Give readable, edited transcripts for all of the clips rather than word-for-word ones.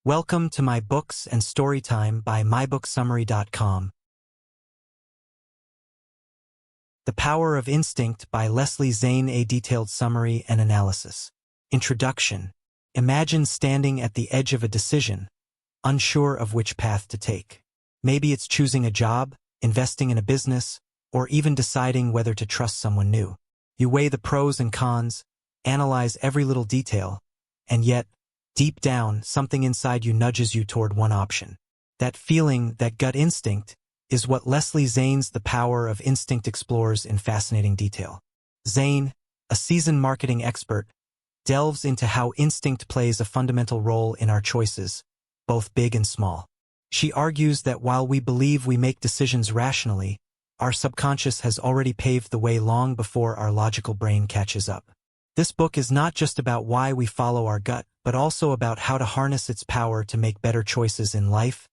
Welcome to my books and storytime by mybooksummary.com. The Power of Instinct by Leslie Zane. A detailed summary and analysis. Introduction. Imagine standing at the edge of a decision, unsure of which path to take. Maybe it's choosing a job, investing in a business, or even deciding whether to trust someone new. You weigh the pros and cons, analyze every little detail, and yet, deep down, something inside you nudges you toward one option. That feeling, that gut instinct, is what Leslie Zane's The Power of Instinct explores in fascinating detail. Zane, a seasoned marketing expert, delves into how instinct plays a fundamental role in our choices, both big and small. She argues that while we believe we make decisions rationally, our subconscious has already paved the way long before our logical brain catches up. This book is not just about why we follow our gut, but also about how to harness its power to make better choices in life,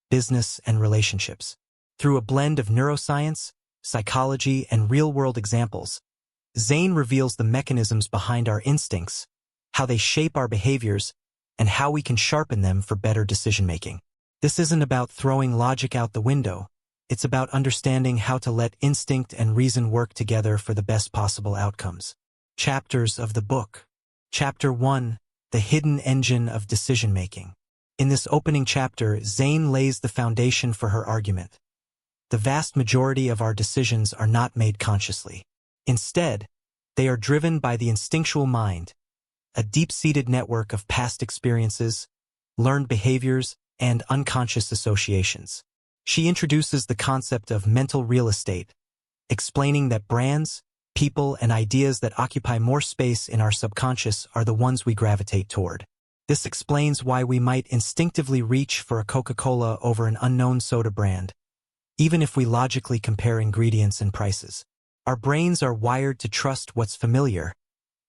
business, and relationships. Through a blend of neuroscience, psychology, and real-world examples, Zane reveals the mechanisms behind our instincts, how they shape our behaviors, and how we can sharpen them for better decision-making. This isn't about throwing logic out the window. It's about understanding how to let instinct and reason work together for the best possible outcomes. Chapters of the book. Chapter 1. The Hidden Engine of Decision-Making. In this opening chapter, Zane lays the foundation for her argument. The vast majority of our decisions are not made consciously. Instead, they are driven by the instinctual mind, a deep-seated network of past experiences, learned behaviors, and unconscious associations. She introduces the concept of mental real estate, explaining that brands, people, and ideas that occupy more space in our subconscious are the ones we gravitate toward. This explains why we might instinctively reach for a Coca-Cola over an unknown soda brand, even if we logically compare ingredients and prices. Our brains are wired to trust what's familiar,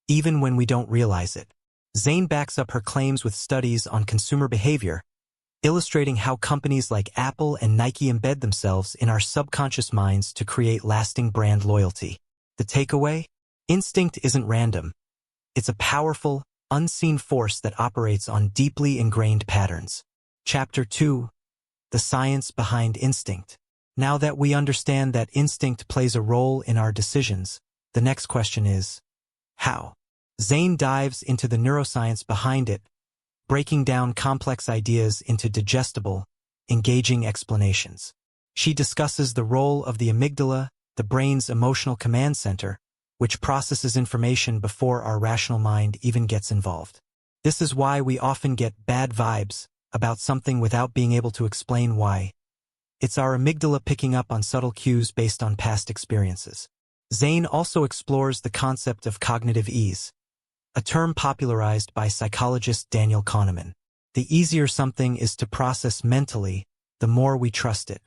even when we don't realize it. Zane backs up her claims with studies on consumer behavior, illustrating how companies like Apple and Nike embed themselves in our subconscious minds to create lasting brand loyalty. The takeaway? Instinct isn't random. It's a powerful, unseen force that operates on deeply ingrained patterns. Chapter 2. The Science Behind Instinct. Now that we understand that instinct plays a role in our decisions, the next question is, how? Zane dives into the neuroscience behind it, breaking down complex ideas into digestible, engaging explanations. She discusses the role of the amygdala, the brain's emotional command center, which processes information before our rational mind even gets involved. This is why we often get bad vibes about something without being able to explain why. It's our amygdala picking up on subtle cues based on past experiences. Zane also explores the concept of cognitive ease, a term popularized by psychologist Daniel Kahneman. The easier something is to process mentally, the more we trust it.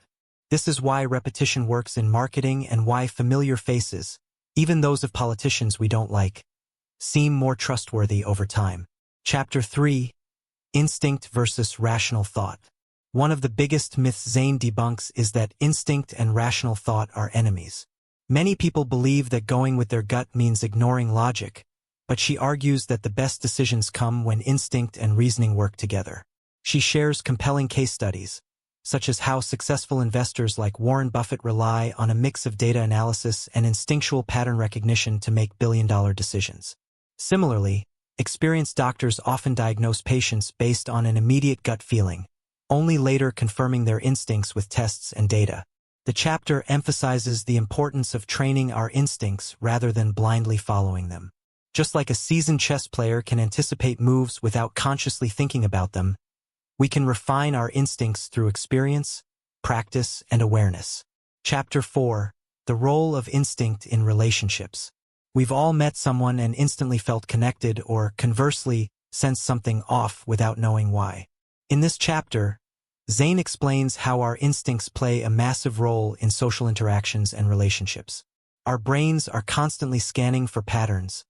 This is why repetition works in marketing and why familiar faces, even those of politicians we don't like, seem more trustworthy over time. Chapter 3. Instinct versus rational thought. One of the biggest myths Zane debunks is that instinct and rational thought are enemies. Many people believe that going with their gut means ignoring logic, but she argues that the best decisions come when instinct and reasoning work together. She shares compelling case studies, such as how successful investors like Warren Buffett rely on a mix of data analysis and instinctual pattern recognition to make billion-dollar decisions. Similarly, experienced doctors often diagnose patients based on an immediate gut feeling, only later confirming their instincts with tests and data. The chapter emphasizes the importance of training our instincts rather than blindly following them. Just like a seasoned chess player can anticipate moves without consciously thinking about them, we can refine our instincts through experience, practice, and awareness. Chapter 4. The Role of Instinct in Relationships. We've all met someone and instantly felt connected or, conversely, sensed something off without knowing why. In this chapter, Zane explains how our instincts play a massive role in social interactions and relationships. Our brains are constantly scanning for patterns,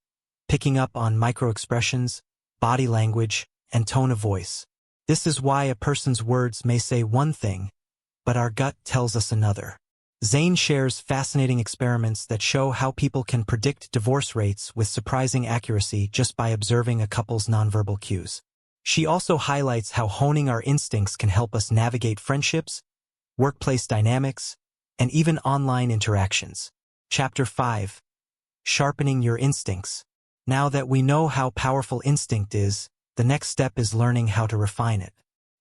picking up on microexpressions, body language, and tone of voice. This is why a person's words may say one thing, but our gut tells us another. Zane shares fascinating experiments that show how people can predict divorce rates with surprising accuracy just by observing a couple's nonverbal cues. She also highlights how honing our instincts can help us navigate friendships, workplace dynamics, and even online interactions. Chapter 5. Sharpening your instincts. Now that we know how powerful instinct is, the next step is learning how to refine it.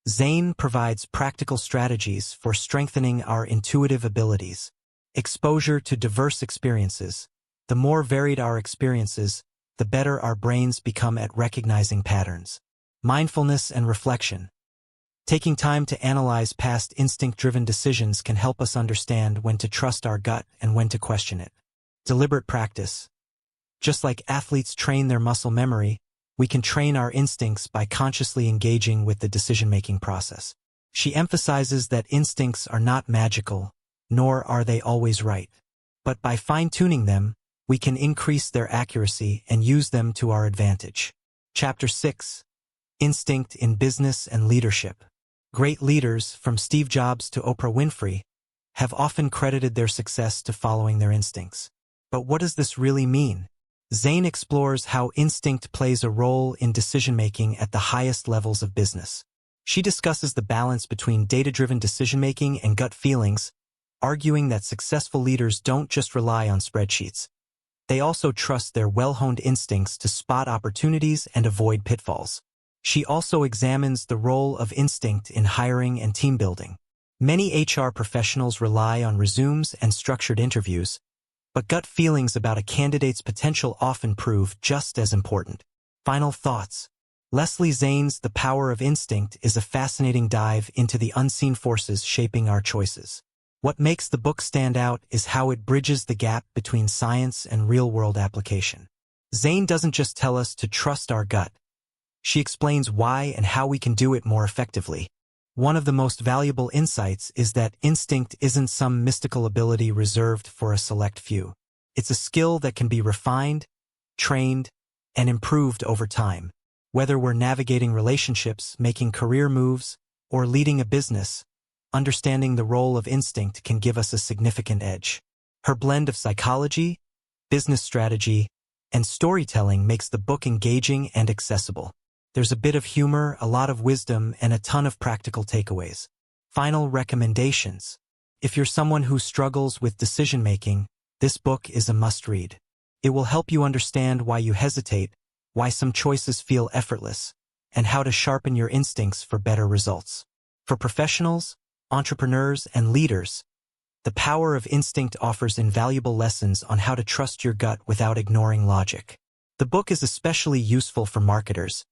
Zane provides practical strategies for strengthening our intuitive abilities. Exposure to diverse experiences. The more varied our experiences, the better our brains become at recognizing patterns. Mindfulness and reflection. Taking time to analyze past instinct-driven decisions can help us understand when to trust our gut and when to question it. Deliberate practice. Just like athletes train their muscle memory, we can train our instincts by consciously engaging with the decision-making process. She emphasizes that instincts are not magical, nor are they always right. But by fine-tuning them, we can increase their accuracy and use them to our advantage. Chapter 6. Instinct in Business and Leadership. Great leaders, from Steve Jobs to Oprah Winfrey, have often credited their success to following their instincts. But what does this really mean? Zane explores how instinct plays a role in decision-making at the highest levels of business. She discusses the balance between data-driven decision-making and gut feelings, arguing that successful leaders don't just rely on spreadsheets. They also trust their well-honed instincts to spot opportunities and avoid pitfalls. She also examines the role of instinct in hiring and team building. Many HR professionals rely on resumes and structured interviews, but gut feelings about a candidate's potential often prove just as important. Final thoughts. Leslie Zane's The Power of Instinct is a fascinating dive into the unseen forces shaping our choices. What makes the book stand out is how it bridges the gap between science and real-world application. Zane doesn't just tell us to trust our gut. She explains why and how we can do it more effectively. One of the most valuable insights is that instinct isn't some mystical ability reserved for a select few. It's a skill that can be refined, trained, and improved over time. Whether we're navigating relationships, making career moves, or leading a business, understanding the role of instinct can give us a significant edge. Her blend of psychology, business strategy, and storytelling makes the book engaging and accessible. There's a bit of humor, a lot of wisdom, and a ton of practical takeaways. Final recommendations. If you're someone who struggles with decision-making, this book is a must-read. It will help you understand why you hesitate, why some choices feel effortless, and how to sharpen your instincts for better results. For professionals, entrepreneurs, and leaders, The Power of Instinct offers invaluable lessons on how to trust your gut without ignoring logic. The book is especially useful for marketers,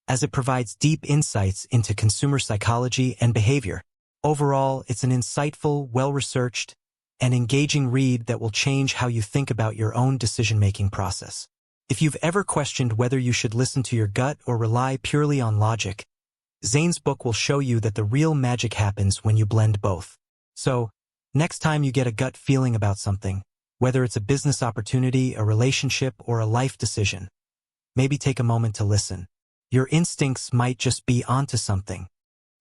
as it provides deep insights into consumer psychology and behavior. Overall, it's an insightful, well-researched, and engaging read that will change how you think about your own decision-making process. If you've ever questioned whether you should listen to your gut or rely purely on logic, Zane's book will show you that the real magic happens when you blend both. So, next time you get a gut feeling about something, whether it's a business opportunity, a relationship, or a life decision, maybe take a moment to listen. Your instincts might just be onto something.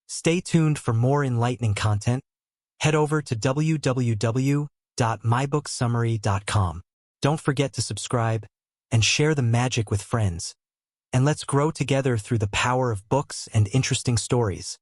Stay tuned for more enlightening content. Head over to www.mybooksummary.com. Don't forget to subscribe and share the magic with friends. And let's grow together through the power of books and interesting stories.